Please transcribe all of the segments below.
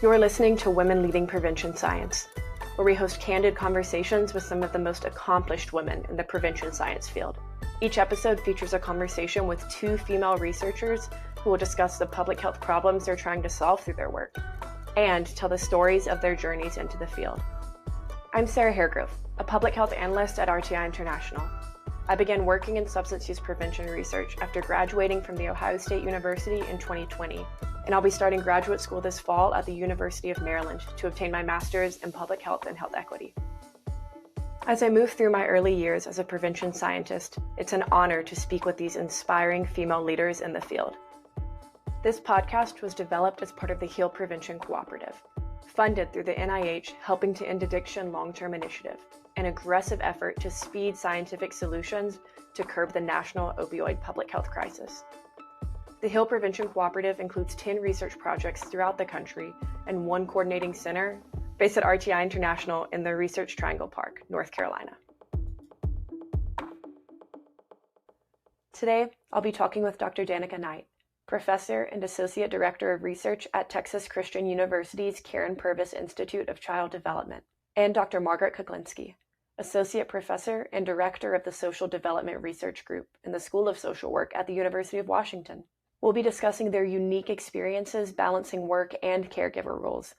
You're listening to Women Leading Prevention Science, where we host candid conversations with some of the most accomplished women in the prevention science field. Each episode features a conversation with two female researchers who will discuss the public health problems they're trying to solve through their work and tell the stories of their journeys into the field. I'm Sarah Haregrove, a public health analyst at RTI International. I began working in substance use prevention research after graduating from The Ohio State University in 2020, and I'll be starting graduate school this fall at the University of Maryland to obtain my master's in public health and health equity. As I move through my early years as a prevention scientist, it's an honor to speak with these inspiring female leaders in the field. This podcast was developed as part of the HEAL Prevention Cooperative, funded through the NIH Helping to End Addiction Long-Term Initiative, an aggressive effort to speed scientific solutions to curb the national opioid public health crisis. The HEAL Prevention Cooperative includes 10 research projects throughout the country and one coordinating center based at RTI International in the Research Triangle Park, North Carolina. Today, I'll be talking with Dr. Danica Knight, Professor and Associate Director of Research at Texas Christian University's Karen Purvis Institute of Child Development, and Dr. Margaret Kuklinski, Associate Professor and Director of the Social Development Research Group in the School of Social Work at the University of Washington. We'll be discussing their unique experiences balancing work and caregiver roles,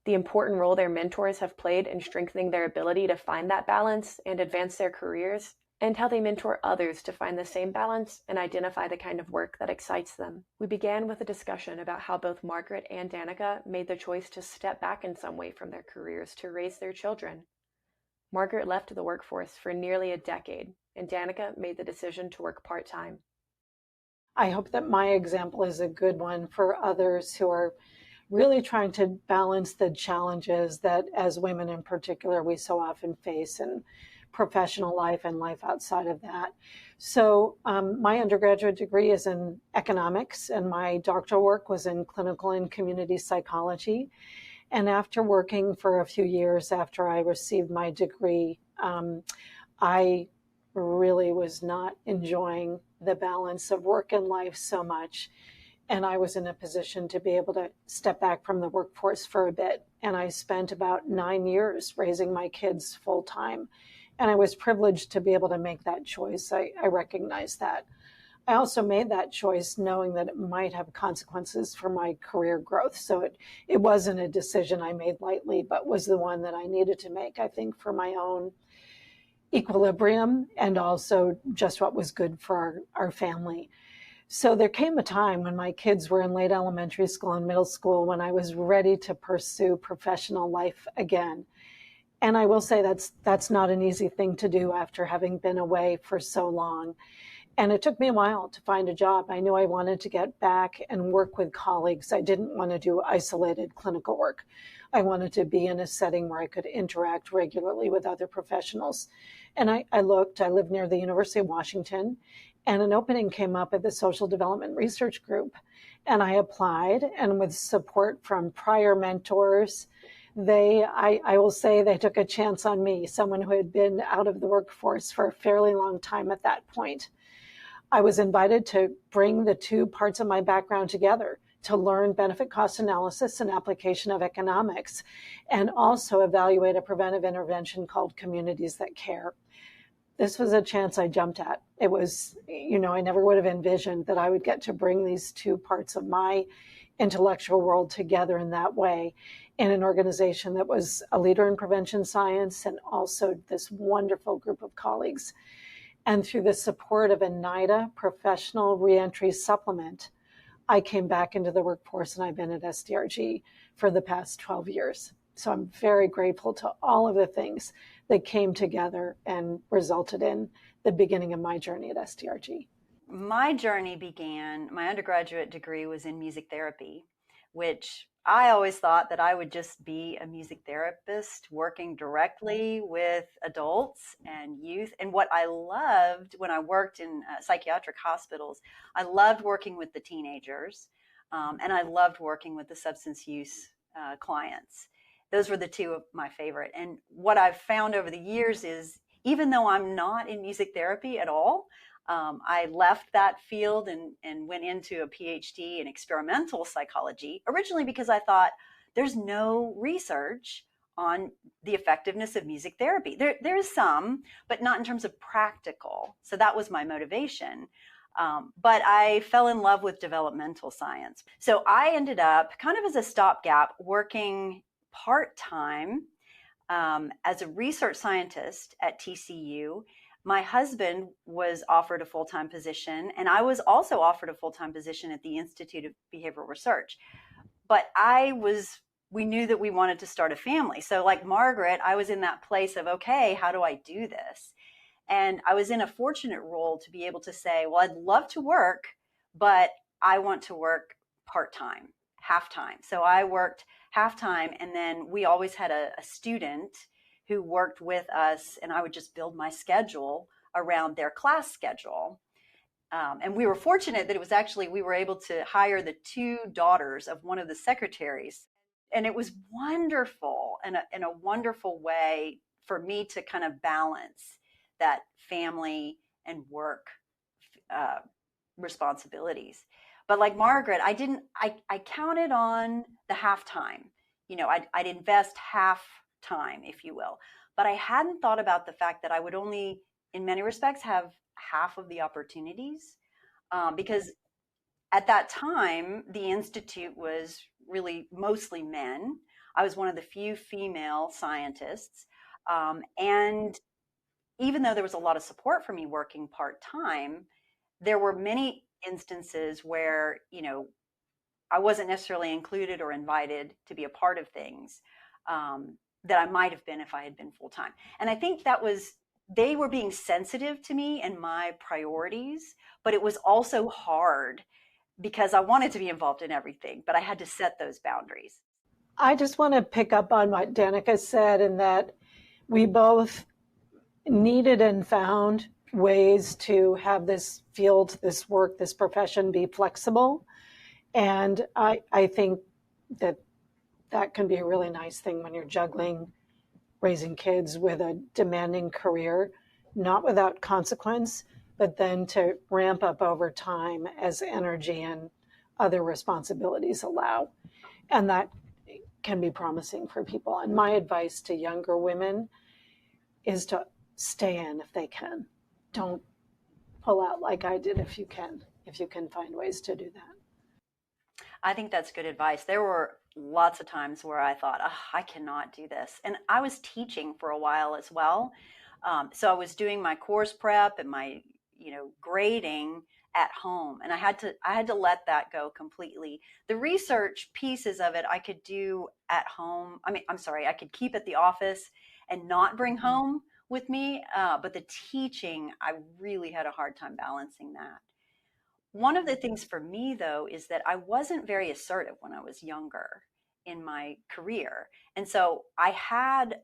the important role their mentors have played in strengthening their ability to find that balance and advance their careers, and how they mentor others to find the same balance and identify the kind of work that excites them. We began with a discussion about how both Margaret and Danica made the choice to step back in some way from their careers to raise their children. Margaret left the workforce for nearly a decade, and Danica made the decision to work part-time. I hope that my example is a good one for others who are really trying to balance the challenges that, as women in particular, we so often face in professional life and life outside of that. So my undergraduate degree is in economics, and my doctoral work was in clinical and community psychology. And after working for a few years after I received my degree, I really was not enjoying the balance of work and life so much. And I was in a position to be able to step back from the workforce for a bit. And I spent about 9 years raising my kids full time. And I was privileged to be able to make that choice. I recognize that. I also made that choice knowing that it might have consequences for my career growth. So it wasn't a decision I made lightly, but was the one that I needed to make, I think, for my own equilibrium and also just what was good for our family. So there came a time when my kids were in late elementary school and middle school when I was ready to pursue professional life again. And I will say that's not an easy thing to do after having been away for so long. And it took me a while to find a job. I knew I wanted to get back and work with colleagues. I didn't want to do isolated clinical work. I wanted to be in a setting where I could interact regularly with other professionals. And I lived near the University of Washington, and an opening came up at the Social Development Research Group. And I applied, and with support from prior mentors, I will say they took a chance on me, someone who had been out of the workforce for a fairly long time at that point. I was invited to bring the two parts of my background together to learn benefit cost analysis and application of economics, and also evaluate a preventive intervention called Communities That Care. This was a chance I jumped at. It was, I never would have envisioned that I would get to bring these two parts of my intellectual world together in that way in an organization that was a leader in prevention science and also this wonderful group of colleagues. And through the support of a NIDA professional reentry supplement, I came back into the workforce, and I've been at SDRG for the past 12 years. So I'm very grateful to all of the things that came together and resulted in the beginning of my journey at SDRG. My journey began, my undergraduate degree was in music therapy, which I always thought that I would just be a music therapist working directly with adults and youth. And what I loved when I worked in psychiatric hospitals, I loved working with the teenagers, and I loved working with the substance use clients. Those were the two of my favorite. And what I've found over the years is, even though I'm not in music therapy at all, I left that field and went into a PhD in experimental psychology, originally because I thought there's no research on the effectiveness of music therapy. There is some, but not in terms of practical. So that was my motivation. But I fell in love with developmental science. So I ended up kind of as a stopgap working part-time as a research scientist at TCU. My husband was offered a full-time position, and I was also offered a full-time position at the Institute of Behavioral Research. But we knew that we wanted to start a family. So like Margaret, I was in that place of, okay, how do I do this? And I was in a fortunate role to be able to say, well, I'd love to work, but I want to work part-time, half-time. So I worked half-time, and then we always had a student who worked with us, and I would just build my schedule around their class schedule. And we were fortunate that it was actually, we were able to hire the two daughters of one of the secretaries. And it was wonderful and in a wonderful way for me to kind of balance that family and work responsibilities. But like Margaret, I counted on the half-time. I'd invest half time, if you will. But I hadn't thought about the fact that I would only, in many respects, have half of the opportunities because at that time, the Institute was really mostly men. I was one of the few female scientists. And even though there was a lot of support for me working part-time, there were many instances where, I wasn't necessarily included or invited to be a part of things that I might have been if I had been full-time. And I think they were being sensitive to me and my priorities, but it was also hard because I wanted to be involved in everything, but I had to set those boundaries. I just want to pick up on what Danica said, in that we both needed and found ways to have this field, this work, this profession be flexible. And I think that can be a really nice thing when you're juggling raising kids with a demanding career, not without consequence, but then to ramp up over time as energy and other responsibilities allow. And that can be promising for people. And my advice to younger women is to stay in if they can. Don't pull out like I did if you can find ways to do that. I think that's good advice. There were lots of times where I thought, I cannot do this. And I was teaching for a while as well. So I was doing my course prep and my, grading at home. And I had to let that go completely. The research pieces of it I could do at home. I could keep at the office and not bring home with me. But the teaching, I really had a hard time balancing that. One of the things for me, though, is that I wasn't very assertive when I was younger in my career. And so I had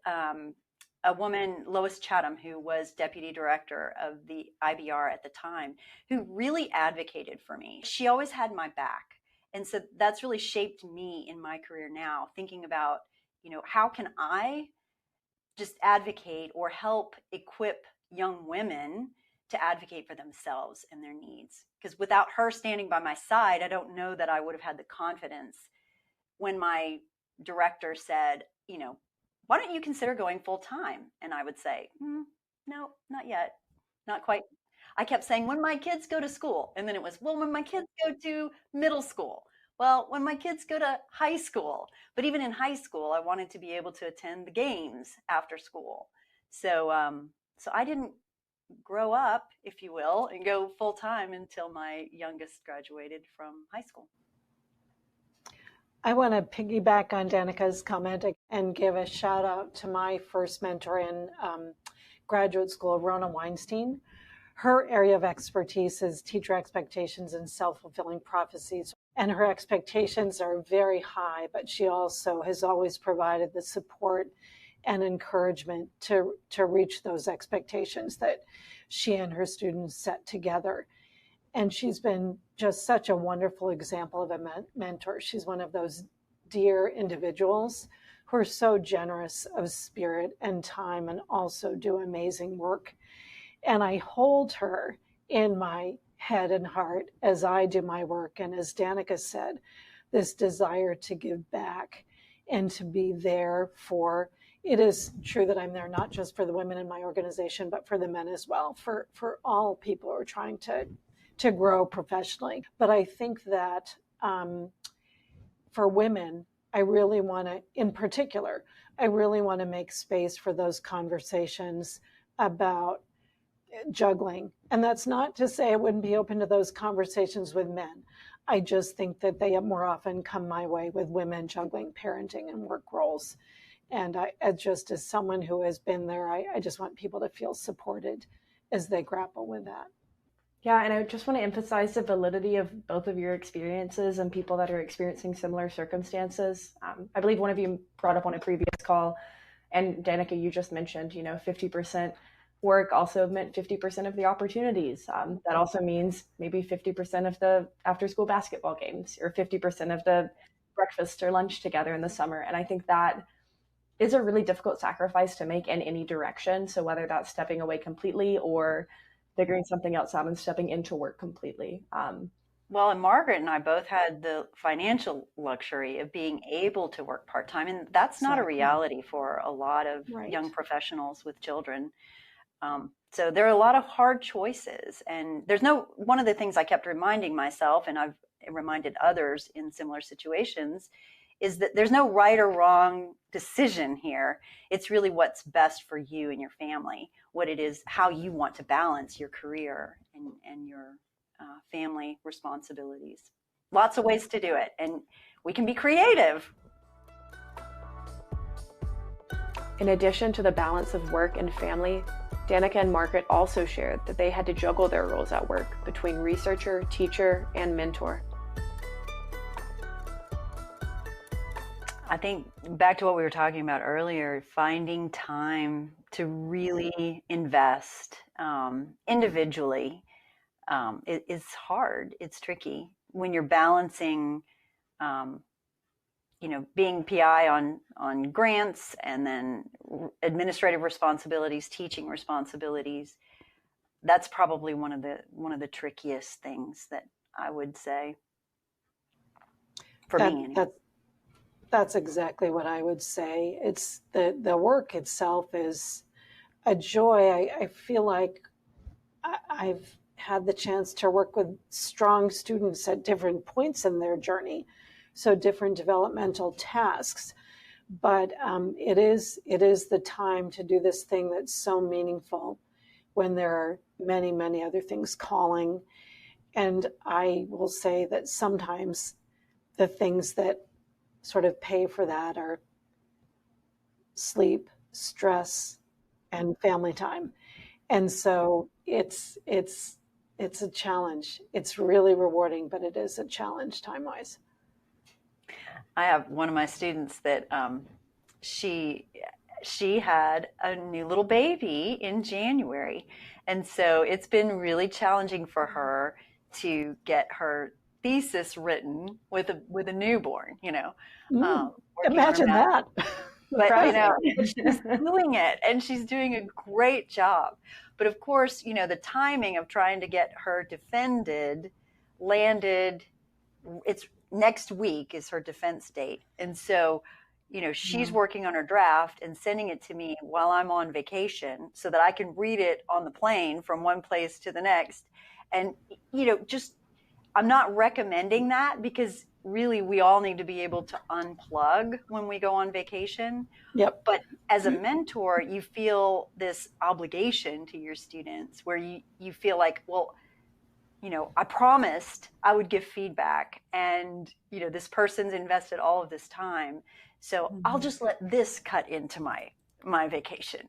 a woman, Lois Chatham, who was deputy director of the IBR at the time, who really advocated for me. She always had my back. And so that's really shaped me in my career now, thinking about, how can I just advocate or help equip young women to advocate for themselves and their needs. Because without her standing by my side, I don't know that I would have had the confidence when my director said, why don't you consider going full time? And I would say, no, not yet. Not quite. I kept saying, when my kids go to school. And then it was, well, when my kids go to middle school. Well, when my kids go to high school. But even in high school, I wanted to be able to attend the games after school. So I didn't grow up, if you will, and go full time until my youngest graduated from high school. I want to piggyback on Danica's comment and give a shout out to my first mentor in graduate school, Rona Weinstein. Her area of expertise is teacher expectations and self-fulfilling prophecies. And her expectations are very high, but she also has always provided the support and encouragement to reach those expectations that she and her students set together. And she's been just such a wonderful example of a mentor. She's one of those dear individuals who are so generous of spirit and time and also do amazing work. And I hold her in my head and heart as I do my work. And as Danica said, this desire to give back and to be there for, it is true that I'm there not just for the women in my organization, but for the men as well, for all people who are trying to grow professionally. But I think that for women, I really want to, in particular, I really want to make space for those conversations about juggling. And that's not to say I wouldn't be open to those conversations with men. I just think that they more often come my way with women juggling parenting and work roles. And I, just as someone who has been there, I just want people to feel supported as they grapple with that. Yeah, and I just want to emphasize the validity of both of your experiences and people that are experiencing similar circumstances. I believe one of you brought up on a previous call, and Danica, you just mentioned, 50% work also meant 50% of the opportunities. That also means maybe 50% of the after-school basketball games or 50% of the breakfast or lunch together in the summer. And I think that is a really difficult sacrifice to make in any direction. So whether that's stepping away completely or figuring something else out and stepping into work completely. Well, and Margaret and I both had the financial luxury of being able to work part-time. And that's not a reality for a lot of young professionals with children. So there are a lot of hard choices. And one of the things I kept reminding myself, and I've reminded others in similar situations, is that there's no right or wrong decision here. It's really what's best for you and your family, what it is, how you want to balance your career and your family responsibilities. Lots of ways to do it, and we can be creative. In addition to the balance of work and family, Danica and Margaret also shared that they had to juggle their roles at work between researcher, teacher, and mentor. I think back to what we were talking about earlier, finding time to really invest individually is hard. It's tricky when you're balancing, being PI on grants and then administrative responsibilities, teaching responsibilities. That's probably one of the trickiest things that I would say for me. Anyway. That's exactly what I would say. It's the work itself is a joy. I feel like I've had the chance to work with strong students at different points in their journey, so different developmental tasks. But it is the time to do this thing that's so meaningful when there are many, many other things calling. And I will say that sometimes the things that sort of pay for that are sleep, stress, and family time. And so it's a challenge. It's really rewarding, but it is a challenge time-wise. I have one of my students that she had a new little baby in January. And so it's been really challenging for her to get her thesis written with a newborn, Imagine that. But she's doing it, and she's doing a great job. But of course, the timing of trying to get her defended landed. It's next week is her defense date, and so she's working on her draft and sending it to me while I'm on vacation so that I can read it on the plane from one place to the next. And just I'm not recommending that because really we all need to be able to unplug when we go on vacation. Yep. But as a mentor, you feel this obligation to your students where you feel like, well, I promised I would give feedback and, this person's invested all of this time. So I'll just let this cut into my vacation,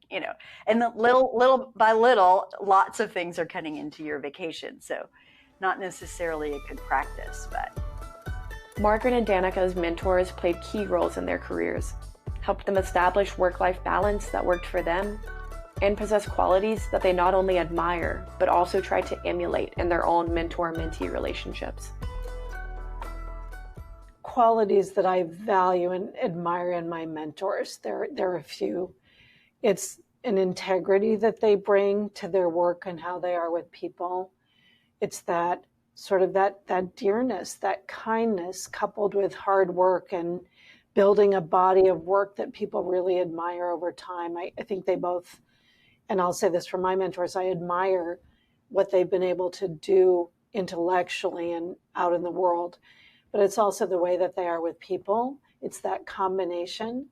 and the little by little, lots of things are cutting into your vacation. So not necessarily a good practice, but. Margaret and Danica's mentors played key roles in their careers, helped them establish work-life balance that worked for them, and possess qualities that they not only admire, but also try to emulate in their own mentor-mentee relationships. Qualities that I value and admire in my mentors, there are a few. It's an integrity that they bring to their work and how they are with people. It's that sort of that dearness, that kindness coupled with hard work and building a body of work that people really admire over time. I think they both, and I'll say this for my mentors, I admire what they've been able to do intellectually and out in the world, but it's also the way that they are with people. It's that combination.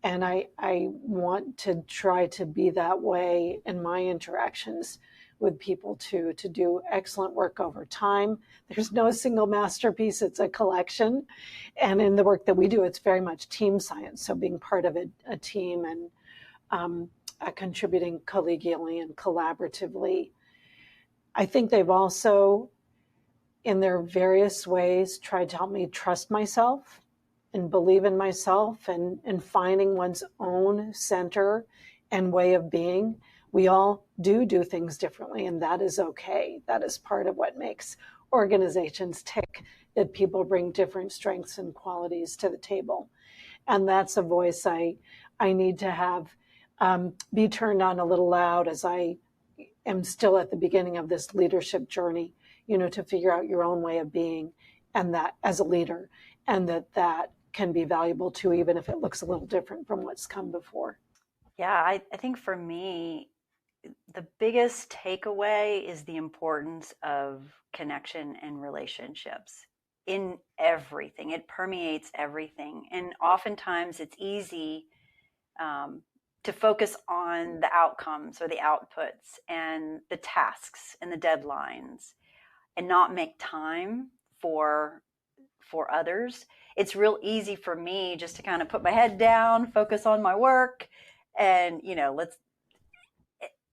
And I want to try to be that way in my interactions with people too, to do excellent work over time. There's no single masterpiece, it's a collection. And in the work that we do, it's very much team science. So being part of a team and contributing collegially and collaboratively. I think they've also, in their various ways, tried to help me trust myself and believe in myself and finding one's own center and way of being. We all do things differently, and that is okay. That is part of what makes organizations tick, that people bring different strengths and qualities to the table. And that's a voice I need to have be turned on a little loud as I am still at the beginning of this leadership journey, to figure out your own way of being, and that as a leader, and that can be valuable too, even if it looks a little different from what's come before. Yeah, I think for me, the biggest takeaway is the importance of connection and relationships in everything. It permeates everything. And oftentimes it's easy to focus on the outcomes or the outputs and the tasks and the deadlines and not make time for others. It's real easy for me just to kind of put my head down, focus on my work, and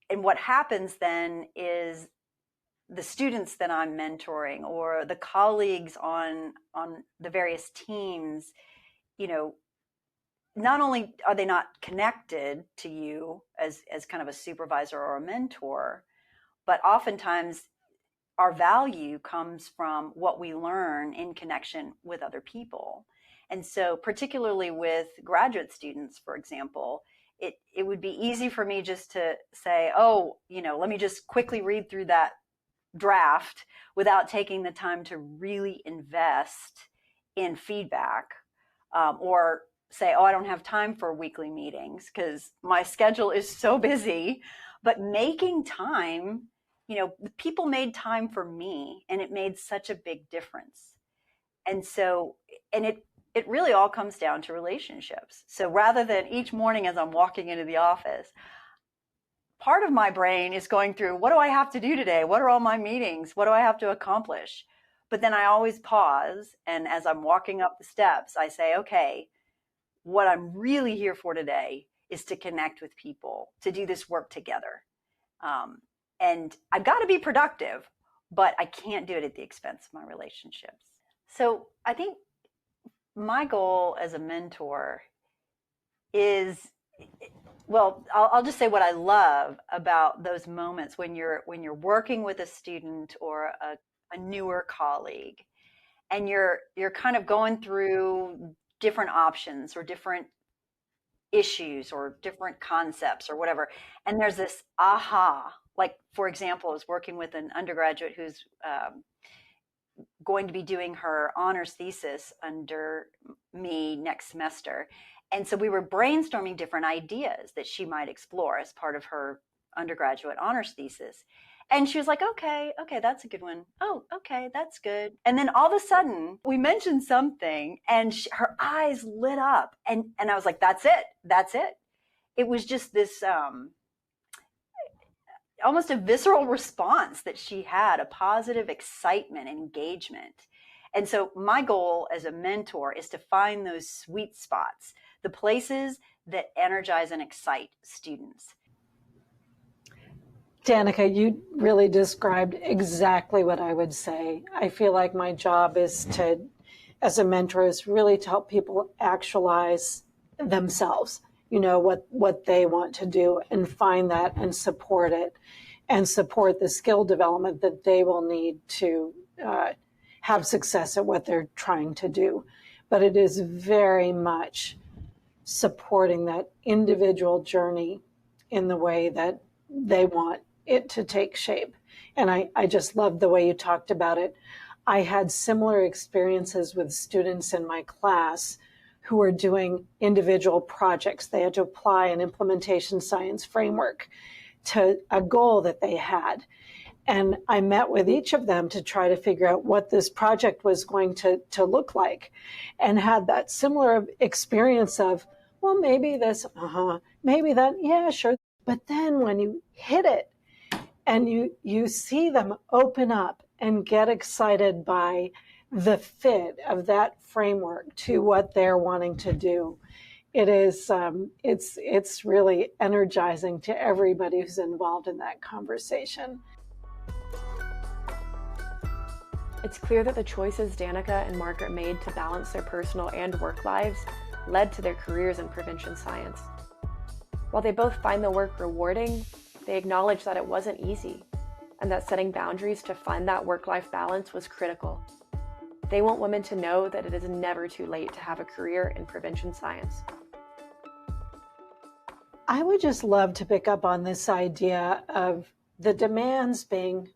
and what happens then is the students that I'm mentoring or the colleagues on the various teams, not only are they not connected to you as kind of a supervisor or a mentor, but oftentimes our value comes from what we learn in connection with other people. And so particularly with graduate students, for example, it would be easy for me just to say, let me just quickly read through that draft without taking the time to really invest in feedback, or say, I don't have time for weekly meetings because my schedule is so busy. But making time, people made time for me, and it made such a big difference. And so, and it really all comes down to relationships. So rather than each morning as I'm walking into the office, part of my brain is going through, what do I have to do today? What are all my meetings? What do I have to accomplish? But then I always pause. And as I'm walking up the steps, I say, okay, what I'm really here for today is to connect with people, to do this work together. And I've got to be productive, but I can't do it at the expense of my relationships. So I think my goal as a mentor is, well, I'll just say what I love about those moments when you're working with a student or a newer colleague, and you're kind of going through different options or different issues or different concepts or whatever, and there's this aha. Like, for example, I was working with an undergraduate who's going to be doing her honors thesis under me next semester. And so we were brainstorming different ideas that she might explore as part of her undergraduate honors thesis. And she was like, okay, that's a good one. Oh, okay, that's good. And then all of a sudden we mentioned something and her eyes lit up. And I was like, that's it. It was just this almost a visceral response that she had, a positive excitement and engagement. And so my goal as a mentor is to find those sweet spots, the places that energize and excite students. Danica, you really described exactly what I would say. I feel like my job is to, as a mentor, is really to help people actualize themselves, what they want to do, and find that and support it, and support the skill development that they will need to have success at what they're trying to do. But it is very much supporting that individual journey in the way that they want it to take shape. And I just love the way you talked about it. I had similar experiences with students in my class who were doing individual projects. They had to apply an implementation science framework to a goal that they had. And I met with each of them to try to figure out what this project was going to look like, and had that similar experience of, well, maybe this, maybe that, yeah, sure. But then when you hit it and you see them open up and get excited by the fit of that framework to what they're wanting to do, it is it's really energizing to everybody who's involved in that conversation. It's clear that the choices Danica and Margaret made to balance their personal and work lives led to their careers in prevention science. While they both find the work rewarding, they acknowledge that it wasn't easy, and that setting boundaries to find that work-life balance was critical. They want women to know that it is never too late to have a career in prevention science. I would just love to pick up on this idea of the demands being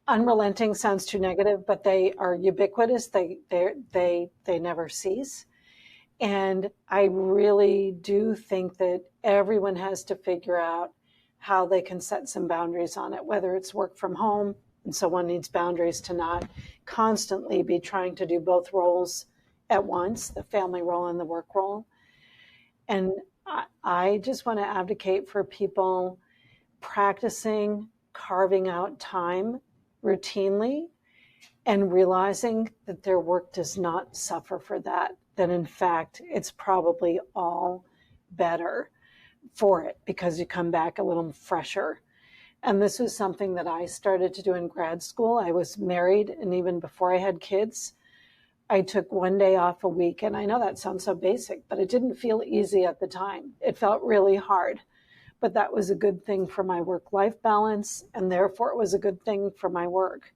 unrelenting. Sounds too negative, but they are ubiquitous. They never cease. And I really do think that everyone has to figure out how they can set some boundaries on it, whether it's work from home, and so one needs boundaries to not constantly be trying to do both roles at once, the family role and the work role. And I just want to advocate for people practicing carving out time routinely and realizing that their work does not suffer for that in fact, it's probably all better for it because you come back a little fresher. And this was something that I started to do in grad school. I was married, and even before I had kids, I took one day off a week. And I know that sounds so basic, but it didn't feel easy at the time. It felt really hard. But that was a good thing for my work-life balance, and therefore it was a good thing for my work.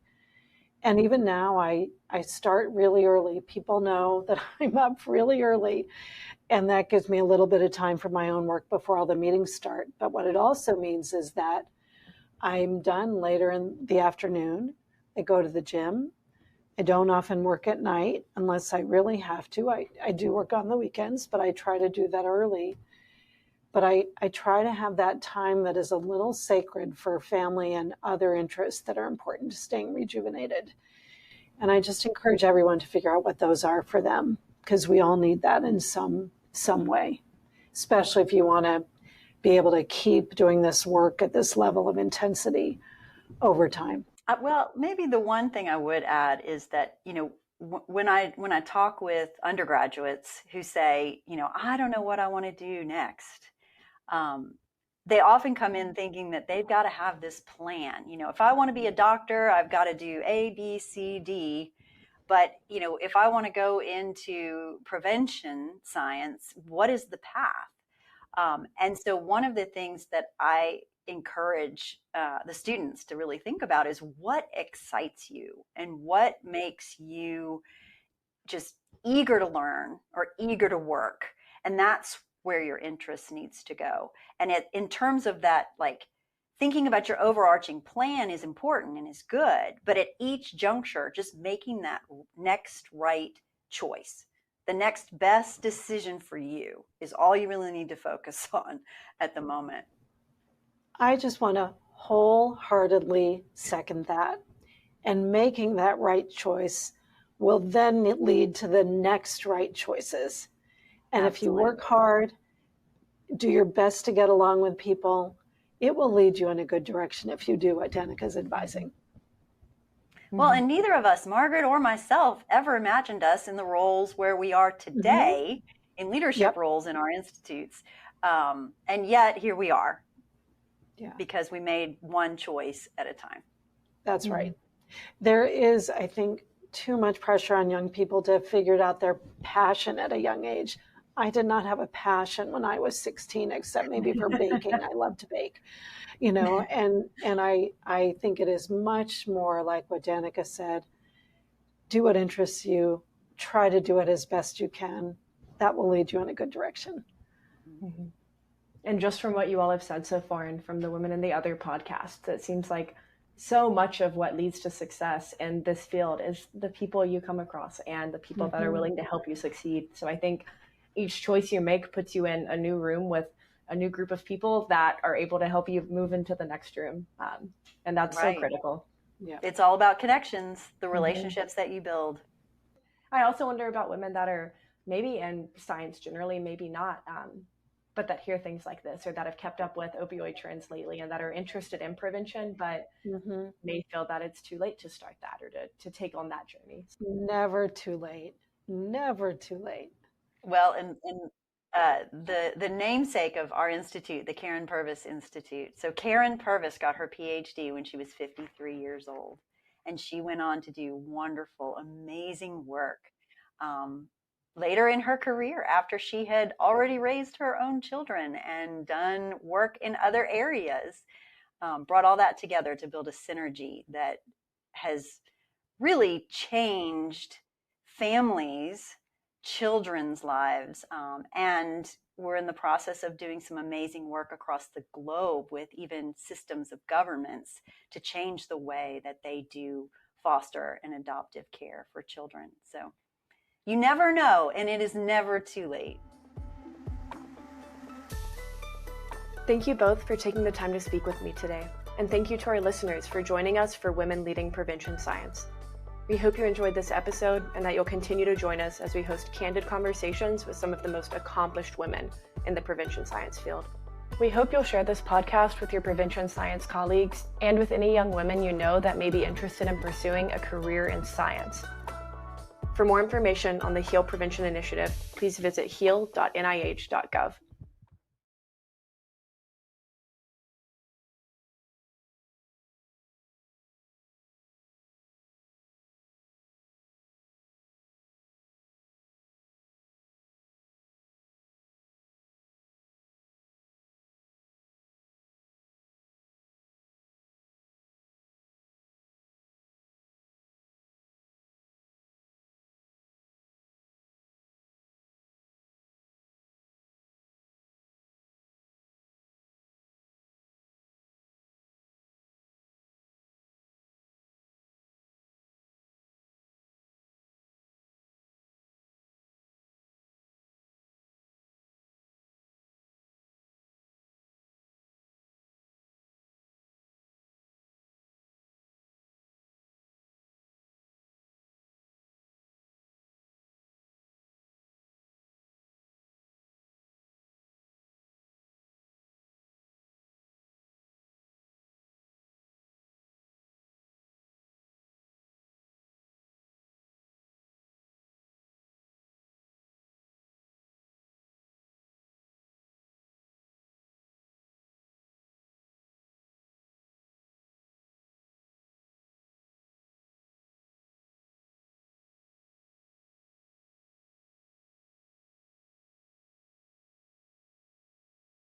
And even now, I start really early. People know that I'm up really early, and that gives me a little bit of time for my own work before all the meetings start. But what it also means is that I'm done later in the afternoon. I go to the gym. I don't often work at night unless I really have to. I do work on the weekends, but I try to do that early. But I try to have that time that is a little sacred for family and other interests that are important to staying rejuvenated. And I just encourage everyone to figure out what those are for them, because we all need that in some way, especially if you want to be able to keep doing this work at this level of intensity over time. Well, maybe the one thing I would add is that, when I talk with undergraduates who say, I don't know what I want to do next, they often come in thinking that they've got to have this plan. If I want to be a doctor, I've got to do A, B, C, D. But, if I want to go into prevention science, what is the path? And so one of the things that I encourage the students to really think about is what excites you and what makes you just eager to learn or eager to work. And that's where your interest needs to go. And in terms of that, thinking about your overarching plan is important and is good, but at each juncture, just making that next right choice, the next best decision for you is all you really need to focus on at the moment. I just want to wholeheartedly second that. And making that right choice will then lead to the next right choices. And Absolutely. If you work hard, do your best to get along with people, it will lead you in a good direction if you do what Danica's advising. Well, and neither of us, Margaret or myself, ever imagined us in the roles where we are today, in leadership roles in our institutes. And yet here we are, because we made one choice at a time. That's right. There is, I think, too much pressure on young people to have figured out their passion at a young age. I did not have a passion when I was 16, except maybe for baking. I love to bake, and I think it is much more like what Danica said. Do what interests you. Try to do it as best you can. That will lead you in a good direction. Mm-hmm. And just from what you all have said so far and from the Women in the Other podcast, it seems like so much of what leads to success in this field is the people you come across and the people that are willing to help you succeed. So I think each choice you make puts you in a new room with a new group of people that are able to help you move into the next room. And that's so critical. Yeah. It's all about connections, the relationships that you build. I also wonder about women that are maybe in science generally, maybe not, but that hear things like this or that have kept up with opioid trends lately and that are interested in prevention, but may feel that it's too late to start that or to take on that journey. Never too late. Never too late. Well, and the namesake of our institute, the Karen Purvis Institute. So Karen Purvis got her PhD when she was 53 years old, and she went on to do wonderful, amazing work later in her career after she had already raised her own children and done work in other areas, brought all that together to build a synergy that has really changed families, children's lives, and we're in the process of doing some amazing work across the globe with even systems of governments to change the way that they do foster and adoptive care for children. So you never know, and it is never too late. Thank you both for taking the time to speak with me today, and thank you to our listeners for joining us for Women Leading Prevention Science. We hope you enjoyed this episode and that you'll continue to join us as we host candid conversations with some of the most accomplished women in the prevention science field. We hope you'll share this podcast with your prevention science colleagues and with any young women you know that may be interested in pursuing a career in science. For more information on the HEAL Prevention Initiative, please visit heal.nih.gov.